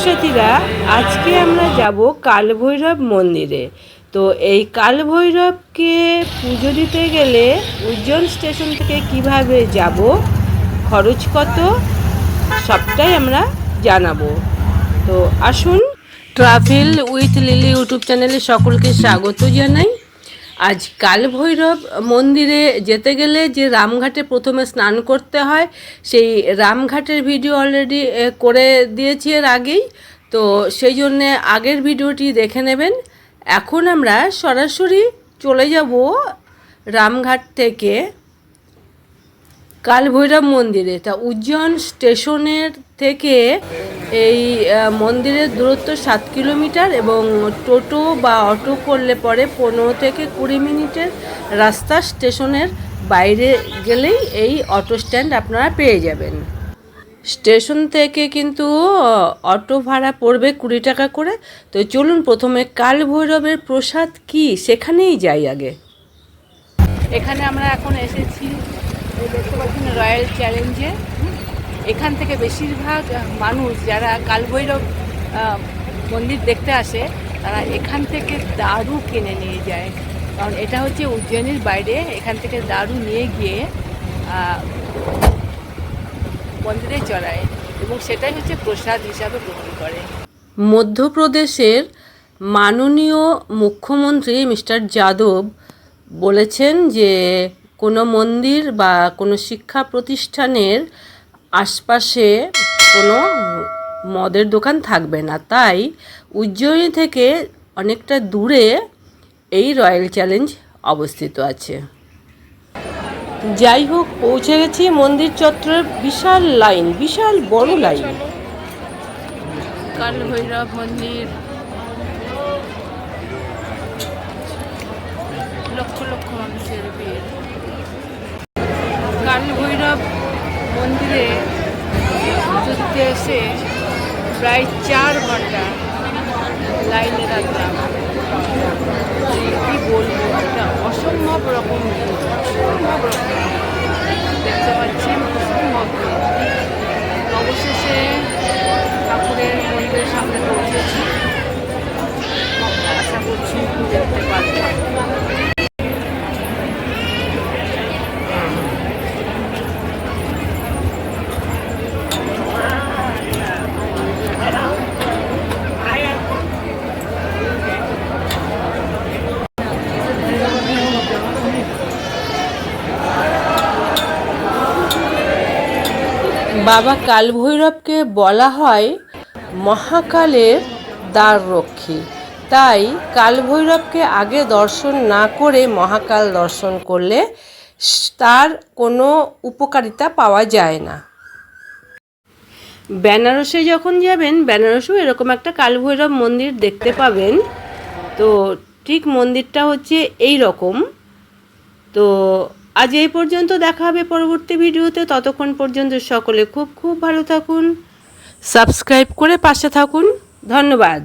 ছাত্রছাত্রীরা আজকে আমরা যাব কালভৈরব মন্দিরে। তো এই কালভৈরবকে পুজো দিতে গেলে উজ্জয়ন স্টেশন থেকে কিভাবে যাব, খরচ কত, সবটাই আমরা জানাবো। তো আসুন, ট্রাভেল উইথ লিলি ইউটিউব চ্যানেলে সকলকে স্বাগত জানাই। আজ কালভৈরব মন্দিরে যেতে গেলে যে রামঘাটে প্রথমে স্নান করতে হয়, সেই রামঘাটের ভিডিও অলরেডি করে দিয়েছি এর আগেই, তো সেই জন্যে আগের ভিডিওটি দেখে নেবেন। এখন আমরা সরাসরি চলে যাব রামঘাট থেকে কালভৈরব মন্দিরে। তা উজ্জয়ন স্টেশনের থেকে এই মন্দিরের দূরত্ব 7 কিলোমিটার এবং টোটো বা অটো করলে পরে 15 থেকে 20 মিনিটের রাস্তা। স্টেশনের বাইরে গেলেই এই অটো স্ট্যান্ড আপনারা পেয়ে যাবেন। স্টেশন থেকে কিন্তু অটো ভাড়া পড়বে 20 টাকা করে। তো চলুন প্রথমে কালভৈরবের প্রসাদ কি সেখানেই যাই আগে। এখানে আমরা এখন এসেছি, দেখতে পাচ্ছেন রয়্যাল চ্যালেঞ্জে। এখান থেকে বেশিরভাগ মানুষ যারা কালভৈরব মন্দির দেখতে আসে তারা এখান থেকে দারু কিনে নিয়ে যায়, কারণ এটা হচ্ছে উজ্জয়িনীর বাইরে। এখান থেকে দারু নিয়ে গিয়ে মন্দিরে চড়ায় এবং সেটাই হচ্ছে প্রসাদ হিসাবে গ্রহণ করে। মধ্যপ্রদেশের মাননীয় মুখ্যমন্ত্রী মিস্টার যাদব বলেছেন যে কোনো মন্দির বা কোনো শিক্ষা প্রতিষ্ঠানের আশপাশে কোনো মদের দোকান থাকবে না। তাই উজ্জয়িনী থেকে অনেকটা দূরে এই রয়্যাল চ্যালেঞ্জ অবস্থিত আছে। যাই হোক, পৌঁছে গেছি মন্দির চত্বরের। বিশাল লাইন, বিশাল বড় লাইন। কালভৈরব মন্দির, লক্ষ লক্ষ মানুষের ভিড়। কালভৈরব মন্দিরে পুজো দিতে এসে প্রায় 4 ঘন্টা লাইনে রাখলাম। কি বলবো, একটা অসম্ভব রকম দেখতে পাচ্ছি, অসম্ভব। অবশেষে ঠাকুরের মন্দিরের সামনে পৌঁছেছি। আশা করছি দেখতে পারবো। বাবা কালভৈরবকে বলা হয় মহাকালের দ্বাররক্ষী। তাই কালভৈরবকে আগে দর্শন না করে মহাকাল দর্শন করলে তার কোনো উপকারিতা পাওয়া যায় না। বেনারসে যখন যাবেন, বেনারসেও এরকম একটা কালভৈরব মন্দির দেখতে পাবেন। তো ঠিক মন্দিরটা হচ্ছে এই রকম। তো আজ এই পর্যন্ত, দেখা হবে পরবর্তী ভিডিওতে। ততক্ষণ পর্যন্ত সকলে খুব খুব ভালো থাকুন, সাবস্ক্রাইব করে পাশে থাকুন। ধন্যবাদ।